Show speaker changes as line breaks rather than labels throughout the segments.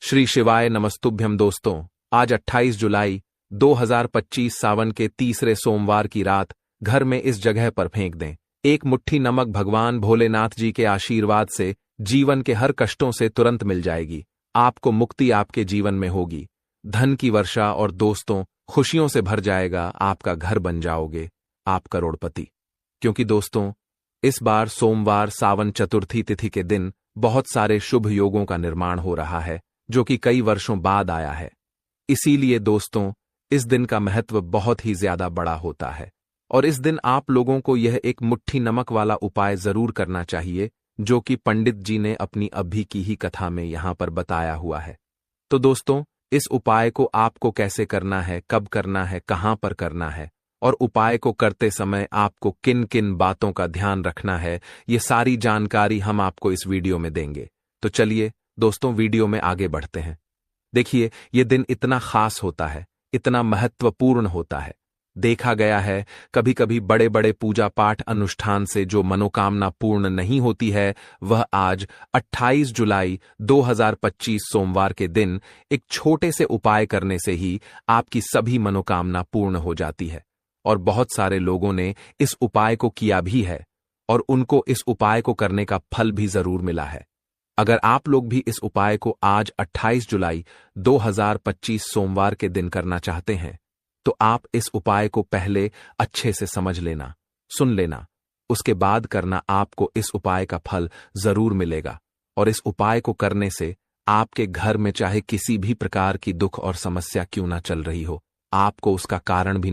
श्री शिवाय नमस्तुभ्यम दोस्तों, आज 28 जुलाई 2025 सावन के तीसरे सोमवार की रात घर में इस जगह पर फेंक दें। एक मुट्ठी नमक भगवान भोलेनाथ जी के आशीर्वाद से जीवन के हर कष्टों से तुरंत मिल जाएगी। आपको मुक्ति आपके जीवन में होगी, धन की वर्षा और दोस्तों खुशियों से भर जाएगा। आपका घर बन जाओगे, आप करोड़पति। क्योंकि दोस्तों इस बार सोमवार सावन चतुर्थी तिथि के दिन बहुत सारे शुभ योगों का निर्माण हो रहा है, जो कि कई वर्षों बाद आया है। इसीलिए दोस्तों इस दिन का महत्व बहुत ही ज्यादा बड़ा होता है और इस दिन आप लोगों को यह एक मुट्ठी नमक वाला उपाय जरूर करना चाहिए, जो कि पंडित जी ने अपनी अभी की ही कथा में यहां पर बताया हुआ है। तो दोस्तों इस उपाय को आपको कैसे करना है, कब करना है, कहां पर करना है और उपाय को करते समय आपको किन किन बातों का ध्यान रखना है, ये सारी जानकारी हम आपको इस वीडियो में देंगे। तो चलिए दोस्तों वीडियो में आगे बढ़ते हैं। देखिए ये दिन इतना खास होता है, इतना महत्वपूर्ण होता है। देखा गया है कभी कभी बड़े बड़े पूजा पाठ अनुष्ठान से जो मनोकामना पूर्ण नहीं होती है, वह आज 28 जुलाई 2025 सोमवार के दिन एक छोटे से उपाय करने से ही आपकी सभी मनोकामना पूर्ण हो जाती है। और बहुत सारे लोगों ने इस उपाय को किया भी है और उनको इस उपाय को करने का फल भी जरूर मिला है। अगर आप लोग भी इस उपाय को आज 28 जुलाई 2025 सोमवार के दिन करना चाहते हैं, तो आप इस उपाय को पहले अच्छे से समझ लेना, सुन लेना, उसके बाद करना। आपको इस उपाय का फल जरूर मिलेगा और इस उपाय को करने से आपके घर में चाहे किसी भी प्रकार की दुख और समस्या क्यों ना चल रही हो, आपको उसका कारण भी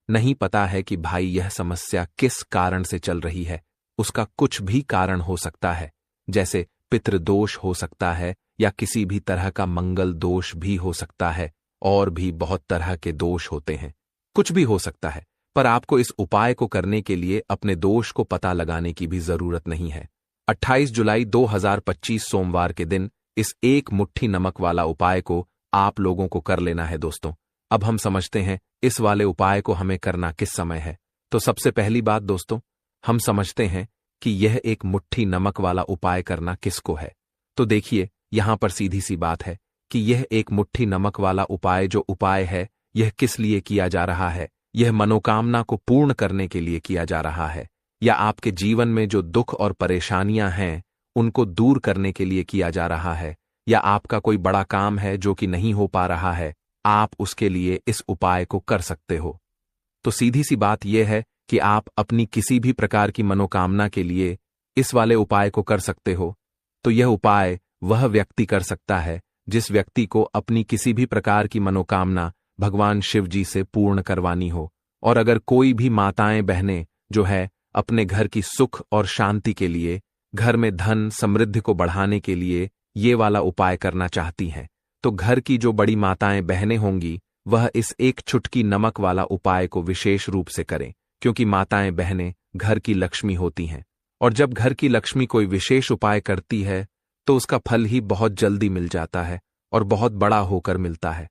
नहीं पता है कि भाई यह समस्या किस कारण से चल रही है। उसका कुछ भी कारण हो सकता है, जैसे पितृदोष हो सकता है या किसी भी तरह का मंगल दोष भी हो सकता है, और भी बहुत तरह के दोष होते हैं। कुछ भी हो सकता है, पर आपको इस उपाय को करने के लिए अपने दोष को पता लगाने की भी जरूरत नहीं है। 28 जुलाई 2025 सोमवार के दिन इस एक मुट्ठी नमक वाला उपाय को आप लोगों को कर लेना है। दोस्तों अब हम समझते हैं इस वाले उपाय को हमें करना किस समय है। तो सबसे पहली बात दोस्तों, हम समझते हैं कि यह एक मुट्ठी नमक वाला उपाय करना किसको है। तो देखिए यहां पर सीधी सी बात है कि यह एक मुट्ठी नमक वाला उपाय जो उपाय है, यह किस लिए किया जा रहा है। यह मनोकामना को पूर्ण करने के लिए किया जा रहा है, या आपके जीवन में जो दुख और परेशानियां हैं उनको दूर करने के लिए किया जा रहा है, या आपका कोई बड़ा काम है जो कि नहीं हो पा रहा है, आप उसके लिए इस उपाय को कर सकते हो। तो सीधी सी बात यह है कि आप अपनी किसी भी प्रकार की मनोकामना के लिए इस वाले उपाय को कर सकते हो। तो यह उपाय वह व्यक्ति कर सकता है जिस व्यक्ति को अपनी किसी भी प्रकार की मनोकामना भगवान शिव जी से पूर्ण करवानी हो। और अगर कोई भी माताएं बहनें जो है अपने घर की सुख और शांति के लिए, घर में धन समृद्धि को बढ़ाने के लिए ये वाला उपाय करना चाहती हैं, तो घर की जो बड़ी माताएं बहनें होंगी वह इस एक चुटकी नमक वाला उपाय को विशेष रूप से करें, क्योंकि माताएं बहनें घर की लक्ष्मी होती हैं और जब घर की लक्ष्मी कोई विशेष उपाय करती है तो उसका फल ही बहुत जल्दी मिल जाता है और बहुत बड़ा होकर मिलता है।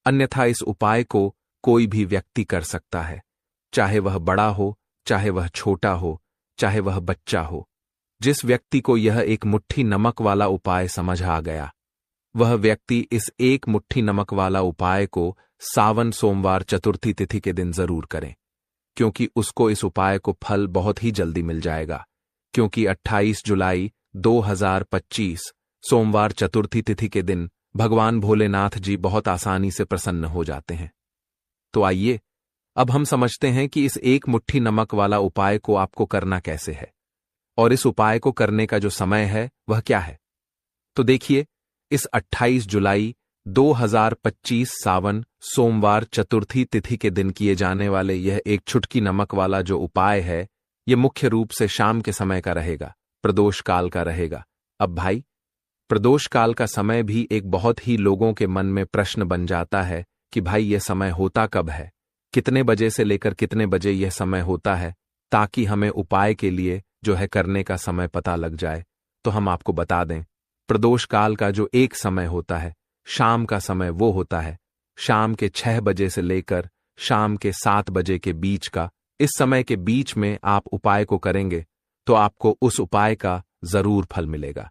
अन्यथा इस उपाय को कोई भी व्यक्ति कर सकता है, चाहे वह बड़ा हो, चाहे वह छोटा हो, चाहे वह बच्चा हो। जिस व्यक्ति को यह एक मुट्ठी नमक वाला उपाय समझ आ गया, वह व्यक्ति इस एक मुट्ठी नमक वाला उपाय को सावन सोमवार चतुर्थी तिथि के दिन जरूर करें, क्योंकि उसको इस उपाय को फल बहुत ही जल्दी मिल जाएगा। क्योंकि 28 जुलाई 2025 सोमवार चतुर्थी तिथि के दिन भगवान भोलेनाथ जी बहुत आसानी से प्रसन्न हो जाते हैं। तो आइए अब हम समझते हैं कि इस एक मुट्ठी नमक वाला उपाय को आपको करना कैसे है और इस उपाय को करने का जो समय है वह क्या है। तो देखिए इस 28 जुलाई 2025 सावन सोमवार चतुर्थी तिथि के दिन किए जाने वाले यह एक चुटकी नमक वाला जो उपाय है, यह मुख्य रूप से शाम के समय का रहेगा, प्रदोष काल का रहेगा। अब भाई प्रदोष काल का समय भी एक बहुत ही लोगों के मन में प्रश्न बन जाता है कि भाई यह समय होता कब है, कितने बजे से लेकर कितने बजे यह समय होता है, ताकि हमें उपाय के लिए जो है करने का समय पता लग जाए। तो हम आपको बता दें, प्रदोष काल का जो एक समय होता है, शाम का समय, वो होता है शाम के 6 बजे से लेकर शाम के 7 बजे के बीच का। इस समय के बीच में आप उपाय को करेंगे तो आपको उस उपाय का जरूर फल मिलेगा।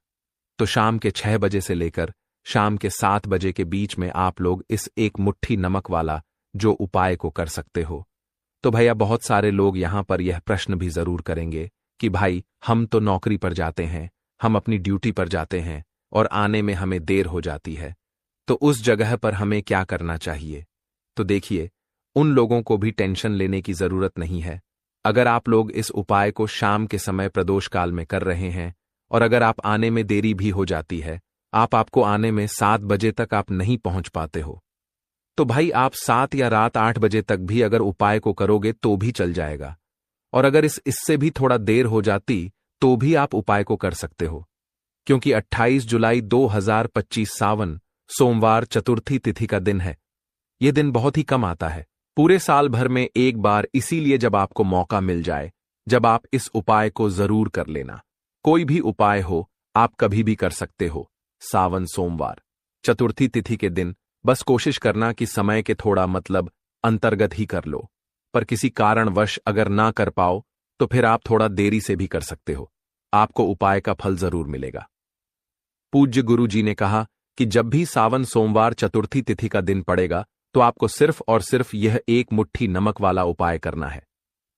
तो शाम के 6 बजे से लेकर शाम के 7 बजे के बीच में आप लोग इस एक मुट्ठी नमक वाला जो उपाय को कर सकते हो। तो भैया बहुत सारे लोग यहां पर यह प्रश्न भी जरूर करेंगे कि भाई हम तो नौकरी पर जाते हैं, हम अपनी ड्यूटी पर जाते हैं और आने में हमें देर हो जाती है, तो उस जगह पर हमें क्या करना चाहिए। तो देखिए, उन लोगों को भी टेंशन लेने की जरूरत नहीं है। अगर आप लोग इस उपाय को शाम के समय प्रदोष काल में कर रहे हैं और अगर आप आने में देरी भी हो जाती है, आपको आने में 7 बजे तक आप नहीं पहुंच पाते हो, तो भाई आप 7 या रात 8 बजे तक भी अगर उपाय को करोगे तो भी चल जाएगा। और अगर इससे भी थोड़ा देर हो जाती तो भी आप उपाय को कर सकते हो, क्योंकि 28 जुलाई 2025 सावन सोमवार चतुर्थी तिथि का दिन है। यह दिन बहुत ही कम आता है, पूरे साल भर में एक बार, इसीलिए जब आपको मौका मिल जाए, जब आप इस उपाय को जरूर कर लेना। कोई भी उपाय हो, आप कभी भी कर सकते हो। सावन सोमवार चतुर्थी तिथि के दिन बस कोशिश करना कि समय के थोड़ा अंतर्गत ही कर लो, पर किसी कारणवश अगर ना कर पाओ तो फिर आप थोड़ा देरी से भी कर सकते हो, आपको उपाय का फल जरूर मिलेगा। पूज्य गुरु जी ने कहा कि जब भी सावन सोमवार चतुर्थी तिथि का दिन पड़ेगा तो आपको सिर्फ और सिर्फ यह एक मुट्ठी नमक वाला उपाय करना है।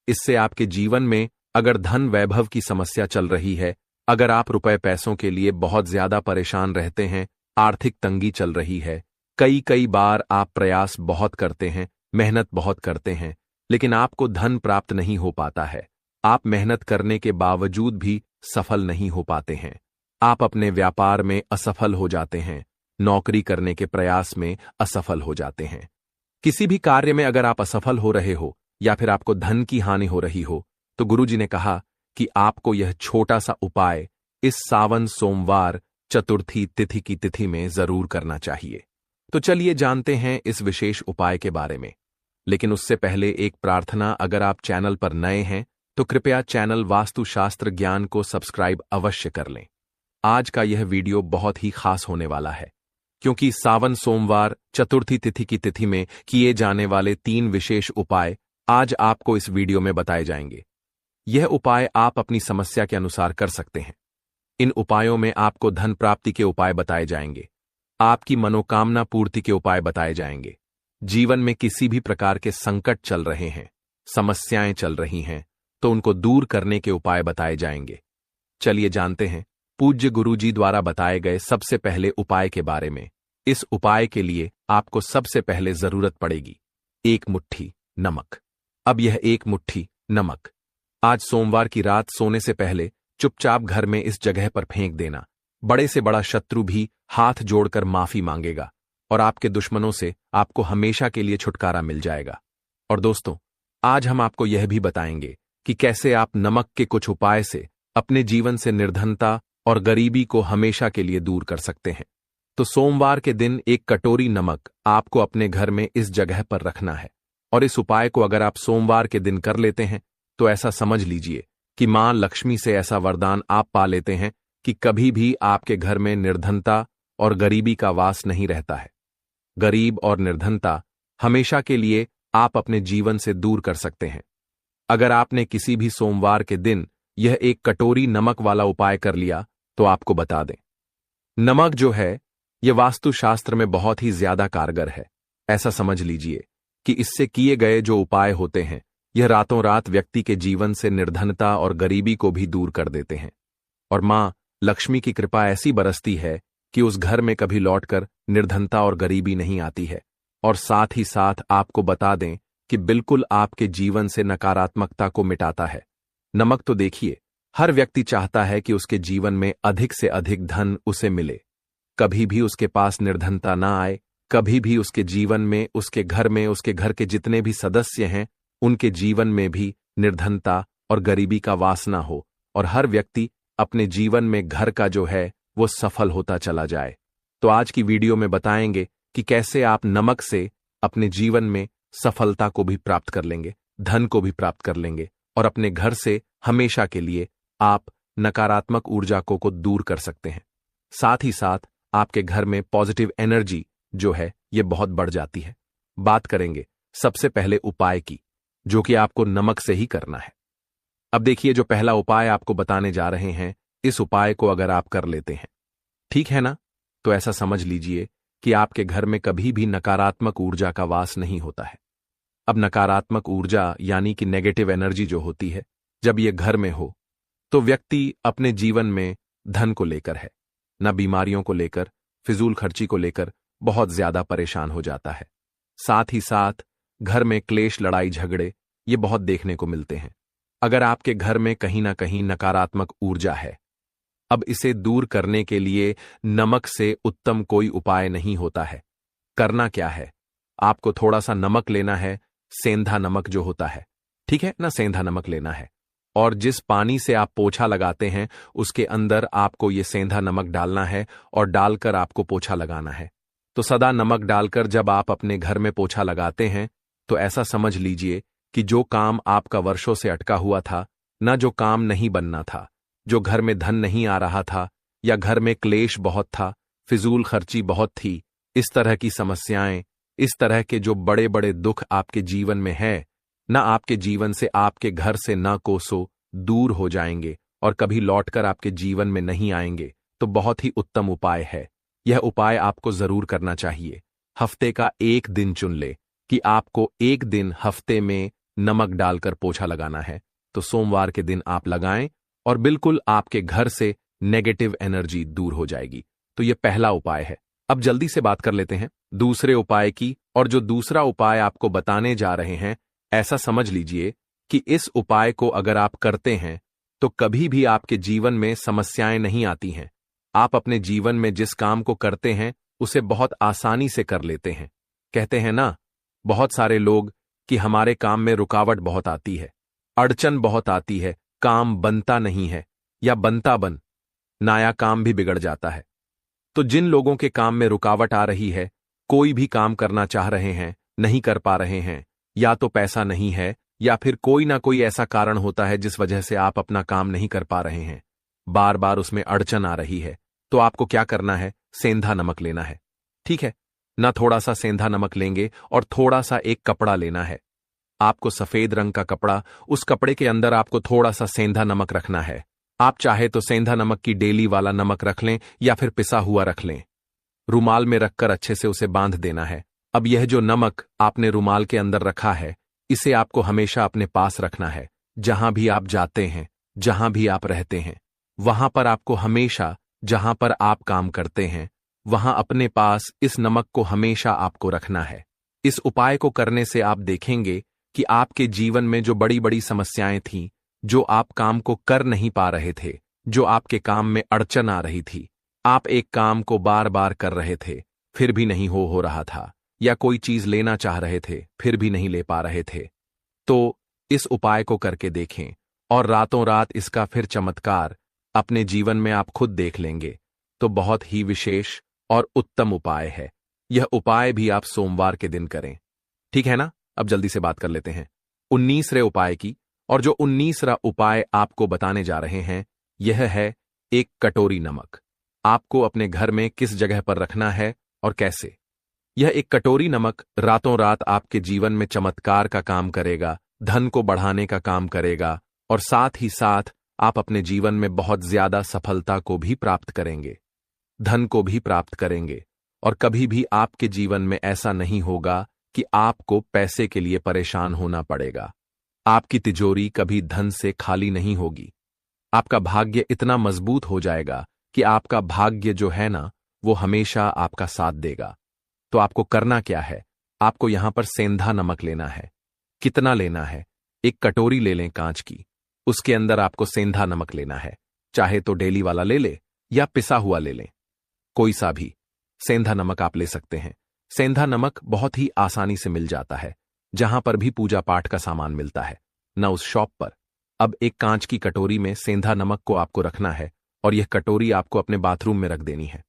इससे आपके जीवन में अगर धन वैभव की समस्या चल रही है, अगर आप रुपए पैसों के लिए बहुत ज्यादा परेशान रहते हैं, आर्थिक तंगी चल रही है, कई बार आप प्रयास बहुत करते हैं, मेहनत बहुत करते हैं, लेकिन आपको धन प्राप्त नहीं हो पाता है, आप मेहनत करने के बावजूद भी सफल नहीं हो पाते हैं, आप अपने व्यापार में असफल हो जाते हैं, नौकरी करने के प्रयास में असफल हो जाते हैं, किसी भी कार्य में अगर आप असफल हो रहे हो या फिर आपको धन की हानि हो रही हो, तो गुरुजी ने कहा कि आपको यह छोटा सा उपाय इस सावन सोमवार चतुर्थी तिथि की तिथि में जरूर करना चाहिए। तो चलिए जानते हैं इस विशेष उपाय के बारे में, लेकिन उससे पहले एक प्रार्थना, अगर आप चैनल पर नए हैं तो कृपया चैनल वास्तुशास्त्र ज्ञान को सब्सक्राइब अवश्य कर लें। आज का यह वीडियो बहुत ही खास होने वाला है, क्योंकि सावन सोमवार चतुर्थी तिथि की तिथि में किए जाने वाले 3 विशेष उपाय आज आपको इस वीडियो में बताए जाएंगे। यह उपाय आप अपनी समस्या के अनुसार कर सकते हैं। इन उपायों में आपको धन प्राप्ति के उपाय बताए जाएंगे, आपकी मनोकामना पूर्ति के उपाय बताए जाएंगे, जीवन में किसी भी प्रकार के संकट चल रहे हैं, समस्याएं चल रही हैं, तो उनको दूर करने के उपाय बताए जाएंगे। चलिए जानते हैं पूज्य गुरुजी द्वारा बताए गए सबसे पहले उपाय के बारे में। इस उपाय के लिए आपको सबसे पहले जरूरत पड़ेगी 1 मुट्ठी नमक। अब यह 1 मुट्ठी नमक आज सोमवार की रात सोने से पहले चुपचाप घर में इस जगह पर फेंक देना। बड़े से बड़ा शत्रु भी हाथ जोड़कर माफी मांगेगा और आपके दुश्मनों से आपको हमेशा के लिए छुटकारा मिल जाएगा। और दोस्तों, आज हम आपको यह भी बताएंगे कि कैसे आप नमक के कुछ उपाय से अपने जीवन से निर्धनता और गरीबी को हमेशा के लिए दूर कर सकते हैं। तो सोमवार के दिन 1 कटोरी नमक आपको अपने घर में इस जगह पर रखना है, और इस उपाय को अगर आप सोमवार के दिन कर लेते हैं तो ऐसा समझ लीजिए कि मां लक्ष्मी से ऐसा वरदान आप पा लेते हैं कि कभी भी आपके घर में निर्धनता और गरीबी का वास नहीं रहता है। गरीब और निर्धनता हमेशा के लिए आप अपने जीवन से दूर कर सकते हैं। अगर आपने किसी भी सोमवार के दिन यह 1 कटोरी नमक वाला उपाय कर लिया तो आपको बता दें, नमक जो है यह वास्तुशास्त्र में बहुत ही ज्यादा कारगर है। ऐसा समझ लीजिए कि इससे किए गए जो उपाय होते हैं, यह रातों रात व्यक्ति के जीवन से निर्धनता और गरीबी को भी दूर कर देते हैं, और मां लक्ष्मी की कृपा ऐसी बरसती है कि उस घर में कभी लौटकर निर्धनता और गरीबी नहीं आती है। और साथ ही साथ आपको बता दें कि बिल्कुल आपके जीवन से नकारात्मकता को मिटाता है। नमक तो देखिए, हर व्यक्ति चाहता है कि उसके जीवन में अधिक से अधिक धन उसे मिले, कभी भी उसके पास निर्धनता ना आए, कभी भी उसके जीवन में, उसके घर में, उसके घर के जितने भी सदस्य हैं उनके जीवन में भी निर्धनता और गरीबी का वास ना हो, और हर व्यक्ति अपने जीवन में घर का जो है वो सफल होता चला जाए। तो आज की वीडियो में बताएंगे कि कैसे आप नमक से अपने जीवन में सफलता को भी प्राप्त कर लेंगे, धन को भी प्राप्त कर लेंगे, और अपने घर से हमेशा के लिए आप नकारात्मक ऊर्जा को दूर कर सकते हैं। साथ ही साथ आपके घर में पॉजिटिव एनर्जी जो है ये बहुत बढ़ जाती है। बात करेंगे सबसे पहले उपाय की, जो कि आपको नमक से ही करना है। अब देखिए, जो पहला उपाय आपको बताने जा रहे हैं, इस उपाय को अगर आप कर लेते हैं, ठीक है ना, तो ऐसा समझ लीजिए कि आपके घर में कभी भी नकारात्मक ऊर्जा का वास नहीं होता है। अब नकारात्मक ऊर्जा यानी कि नेगेटिव एनर्जी जो होती है, जब ये घर में हो तो व्यक्ति अपने जीवन में धन को लेकर है, न बीमारियों को लेकर, फिजूल खर्ची को लेकर बहुत ज्यादा परेशान हो जाता है। साथ ही साथ घर में क्लेश, लड़ाई झगड़े ये बहुत देखने को मिलते हैं। अगर आपके घर में कहीं ना कहीं नकारात्मक ऊर्जा है, अब इसे दूर करने के लिए नमक से उत्तम कोई उपाय नहीं होता है। करना क्या है, आपको थोड़ा सा नमक लेना है, सेंधा नमक जो होता है, ठीक है ना, सेंधा नमक लेना है, और जिस पानी से आप पोछा लगाते हैं उसके अंदर आपको ये सेंधा नमक डालना है और डालकर आपको पोछा लगाना है। तो सदा नमक डालकर जब आप अपने घर में पोछा लगाते हैं तो ऐसा समझ लीजिए कि जो काम आपका वर्षों से अटका हुआ था, न जो काम नहीं बनना था, जो घर में धन नहीं आ रहा था, या घर में क्लेश बहुत था, फिजूल खर्ची बहुत थी, इस तरह की समस्याएं, इस तरह के जो बड़े बड़े दुख आपके जीवन में है, न आपके जीवन से, आपके घर से न कोसों दूर हो जाएंगे और कभी लौटकर आपके जीवन में नहीं आएंगे। तो बहुत ही उत्तम उपाय है। यह उपाय आपको जरूर करना चाहिए। हफ्ते का एक दिन चुन ले कि आपको एक दिन हफ्ते में नमक डालकर पोछा लगाना है, तो सोमवार के दिन आप लगाएं और बिल्कुल आपके घर से नेगेटिव एनर्जी दूर हो जाएगी। तो यह पहला उपाय है। अब जल्दी से बात कर लेते हैं दूसरे उपाय की, और जो दूसरा उपाय आपको बताने जा रहे हैं, ऐसा समझ लीजिए कि इस उपाय को अगर आप करते हैं तो कभी भी आपके जीवन में समस्याएं नहीं आती हैं। आप अपने जीवन में जिस काम को करते हैं उसे बहुत आसानी से कर लेते हैं। कहते हैं ना बहुत सारे लोग कि हमारे काम में रुकावट बहुत आती है, अड़चन बहुत आती है, काम बनता नहीं है, या बनता बन नया काम भी बिगड़ जाता है। तो जिन लोगों के काम में रुकावट आ रही है, कोई भी काम करना चाह रहे हैं, नहीं कर पा रहे हैं, या तो पैसा नहीं है या फिर कोई ना कोई ऐसा कारण होता है जिस वजह से आप अपना काम नहीं कर पा रहे हैं, बार बार उसमें अड़चन आ रही है, तो आपको क्या करना है, सेंधा नमक लेना है। ठीक है ना, थोड़ा सा सेंधा नमक लेंगे और थोड़ा सा एक कपड़ा लेना है। आपको सफेद रंग का कपड़ा, उस कपड़े के अंदर आपको थोड़ा सा सेंधा नमक रखना है। आप चाहे तो सेंधा नमक की डेली वाला नमक रख लें या फिर पिसा हुआ रख लें। रुमाल में रखकर अच्छे से उसे बांध देना है। अब यह जो नमक आपने रुमाल के अंदर रखा है, इसे आपको हमेशा अपने पास रखना है। जहां भी आप जाते हैं, जहां भी आप रहते हैं, वहां पर आपको हमेशा, जहां पर आप काम करते हैं, वहां अपने पास इस नमक को हमेशा आपको रखना है। इस उपाय को करने से आप देखेंगे कि आपके जीवन में जो बड़ी बड़ी समस्याएं थीं, जो आप काम को कर नहीं पा रहे थे, जो आपके काम में अड़चन आ रही थी, आप एक काम को बार बार कर रहे थे फिर भी नहीं हो रहा था, या कोई चीज लेना चाह रहे थे फिर भी नहीं ले पा रहे थे, तो इस उपाय को करके देखें और रातों रात इसका फिर चमत्कार अपने जीवन में आप खुद देख लेंगे। तो बहुत ही विशेष और उत्तम उपाय है। यह उपाय भी आप सोमवार के दिन करें, ठीक है ना। अब जल्दी से बात कर लेते हैं 19वें उपाय की, और जो 19वां उपाय आपको बताने जा रहे हैं यह है एक कटोरी नमक। आपको अपने घर में किस जगह पर रखना है और कैसे। यह एक कटोरी नमक रातों रात आपके जीवन में चमत्कार का काम करेगा, धन को बढ़ाने का काम करेगा, और साथ ही साथ आप अपने जीवन में बहुत ज्यादा सफलता को भी प्राप्त करेंगे, धन को भी प्राप्त करेंगे, और कभी भी आपके जीवन में ऐसा नहीं होगा कि आपको पैसे के लिए परेशान होना पड़ेगा। आपकी तिजोरी कभी धन से खाली नहीं होगी। आपका भाग्य इतना मजबूत हो जाएगा कि आपका भाग्य जो है ना, वो हमेशा आपका साथ देगा। तो आपको करना क्या है, आपको यहां पर सेंधा नमक लेना है। कितना लेना है, एक कटोरी ले लें कांच की, उसके अंदर आपको सेंधा नमक लेना है। चाहे तो डेली वाला ले ले या पिसा हुआ ले लें, कोई सा भी सेंधा नमक आप ले सकते हैं। सेंधा नमक बहुत ही आसानी से मिल जाता है, जहां पर भी पूजा पाठ का सामान मिलता है ना, उस शॉप पर। अब एक कांच की कटोरी में सेंधा नमक को आपको रखना है, और यह कटोरी आपको अपने बाथरूम में रख देनी है,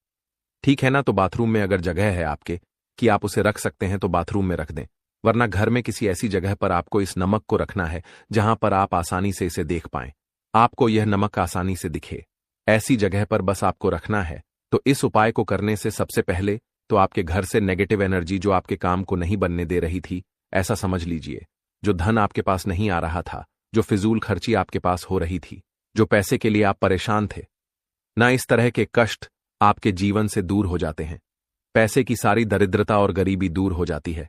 ठीक है ना। तो बाथरूम में अगर जगह है आपके कि आप उसे रख सकते हैं तो बाथरूम में रख दें, वरना घर में किसी ऐसी जगह पर आपको इस नमक को रखना है जहां पर आप आसानी से इसे देख पाएं, आपको यह नमक आसानी से दिखे, ऐसी जगह पर बस आपको रखना है। तो इस उपाय को करने से सबसे पहले तो आपके घर से नेगेटिव एनर्जी जो आपके काम को नहीं बनने दे रही थी, ऐसा समझ लीजिए, जो धन आपके पास नहीं आ रहा था, जो फिजूल खर्ची आपके पास हो रही थी, जो पैसे के लिए आप परेशान थे ना, इस तरह के कष्ट आपके जीवन से दूर हो जाते हैं। पैसे की सारी दरिद्रता और गरीबी दूर हो जाती है।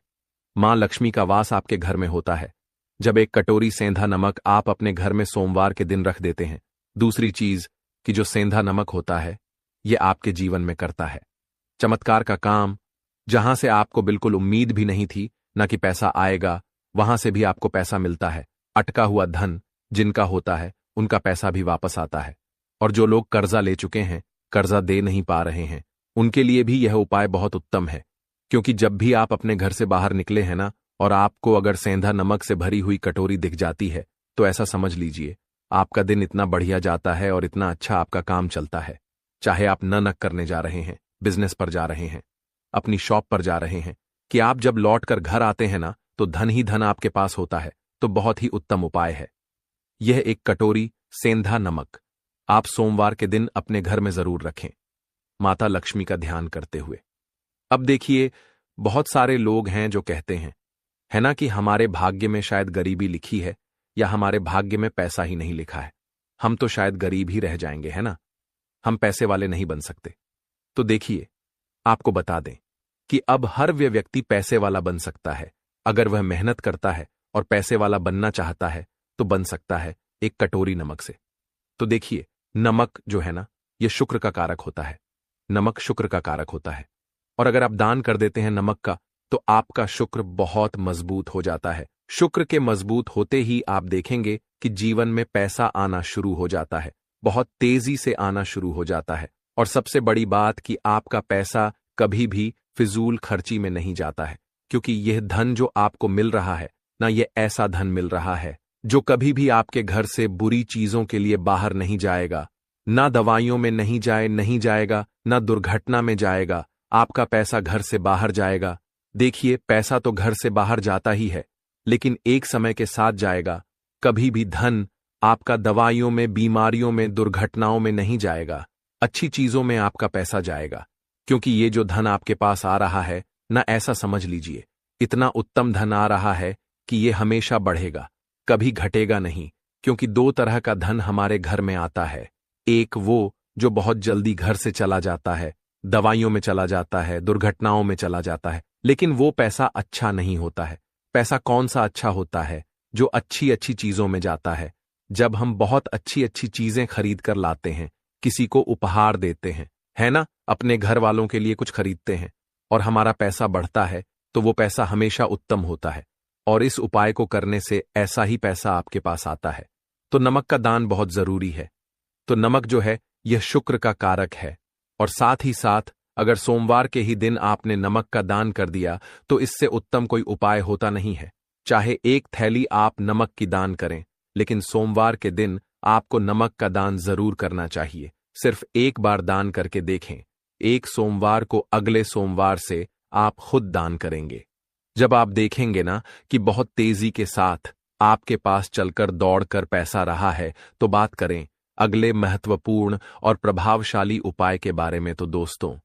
मां लक्ष्मी का वास आपके घर में होता है जब एक कटोरी सेंधा नमक आप अपने घर में सोमवार के दिन रख देते हैं। दूसरी चीज कि जो सेंधा नमक होता है यह आपके जीवन में करता है चमत्कार का काम। जहां से आपको बिल्कुल उम्मीद भी नहीं थी ना कि पैसा आएगा, वहां से भी आपको पैसा मिलता है। अटका हुआ धन जिनका होता है उनका पैसा भी वापस आता है। और जो लोग कर्जा ले चुके हैं, कर्जा दे नहीं पा रहे हैं, उनके लिए भी यह उपाय बहुत उत्तम है। क्योंकि जब भी आप अपने घर से बाहर निकले हैं ना, और आपको अगर सेंधा नमक से भरी हुई कटोरी दिख जाती है, तो ऐसा समझ लीजिए आपका दिन इतना बढ़िया जाता है और इतना अच्छा आपका काम चलता है। चाहे आप नक करने जा रहे हैं, बिजनेस पर जा रहे हैं, अपनी शॉप पर जा रहे हैं, कि आप जब लौट कर घर आते हैं ना, तो धन ही धन आपके पास होता है। तो बहुत ही उत्तम उपाय है यह। एक कटोरी सेंधा नमक आप सोमवार के दिन अपने घर में जरूर रखें, माता लक्ष्मी का ध्यान करते हुए। अब देखिए, बहुत सारे लोग हैं जो कहते हैं, है ना, कि हमारे भाग्य में शायद गरीबी लिखी है या हमारे भाग्य में पैसा ही नहीं लिखा है, हम तो शायद गरीब ही रह जाएंगे, है ना, हम पैसे वाले नहीं बन सकते। तो देखिए, आपको बता दें कि अब हर व्यक्ति पैसे वाला बन सकता है अगर वह मेहनत करता है, और पैसे वाला बनना चाहता है तो बन सकता है एक कटोरी नमक से। तो देखिए, नमक जो है ना, यह शुक्र का कारक होता है। नमक शुक्र का कारक होता है, और अगर आप दान कर देते हैं नमक का, तो आपका शुक्र बहुत मजबूत हो जाता है। शुक्र के मजबूत होते ही आप देखेंगे कि जीवन में पैसा आना शुरू हो जाता है, बहुत तेजी से आना शुरू हो जाता है। और सबसे बड़ी बात कि आपका पैसा कभी भी फिजूल खर्ची में नहीं जाता है, क्योंकि यह धन जो आपको मिल रहा है ना, यह ऐसा धन मिल रहा है जो कभी भी आपके घर से बुरी चीजों के लिए बाहर नहीं जाएगा, ना दवाइयों में नहीं जाएगा, ना दुर्घटना में जाएगा। आपका पैसा घर से बाहर जाएगा। देखिए, पैसा तो घर से बाहर जाता ही है, लेकिन एक समय के साथ जाएगा। कभी भी धन आपका दवाइयों में, बीमारियों में, दुर्घटनाओं में नहीं जाएगा, अच्छी चीजों में आपका पैसा जाएगा। क्योंकि ये जो धन आपके पास आ रहा है ना, ऐसा समझ लीजिए, इतना उत्तम धन आ रहा है कि ये हमेशा बढ़ेगा, कभी घटेगा नहीं। क्योंकि दो तरह का धन हमारे घर में आता है। एक वो जो बहुत जल्दी घर से चला जाता है, दवाइयों में चला जाता है, दुर्घटनाओं में चला जाता है, लेकिन वो पैसा अच्छा नहीं होता है। पैसा कौन सा अच्छा होता है? जो अच्छी अच्छी चीजों में जाता है। जब हम बहुत अच्छी अच्छी चीजें खरीद कर लाते हैं, किसी को उपहार देते हैं, है ना, अपने घर वालों के लिए कुछ खरीदते हैं, और हमारा पैसा बढ़ता है, तो वो पैसा हमेशा उत्तम होता है। और इस उपाय को करने से ऐसा ही पैसा आपके पास आता है। तो नमक का दान बहुत जरूरी है। तो नमक जो है यह शुक्र का कारक है, और साथ ही साथ अगर सोमवार के ही दिन आपने नमक का दान कर दिया, तो इससे उत्तम कोई उपाय होता नहीं है। चाहे एक थैली आप नमक की दान करें, लेकिन सोमवार के दिन आपको नमक का दान जरूर करना चाहिए। सिर्फ एक बार दान करके देखें, एक सोमवार को अगले सोमवार से आप खुद दान करेंगे। जब आप देखेंगे ना कि बहुत तेजी के साथ आपके पास चलकर दौड़कर पैसा रहा है, तो बात करें अगले महत्वपूर्ण और प्रभावशाली उपाय के बारे में। तो दोस्तों,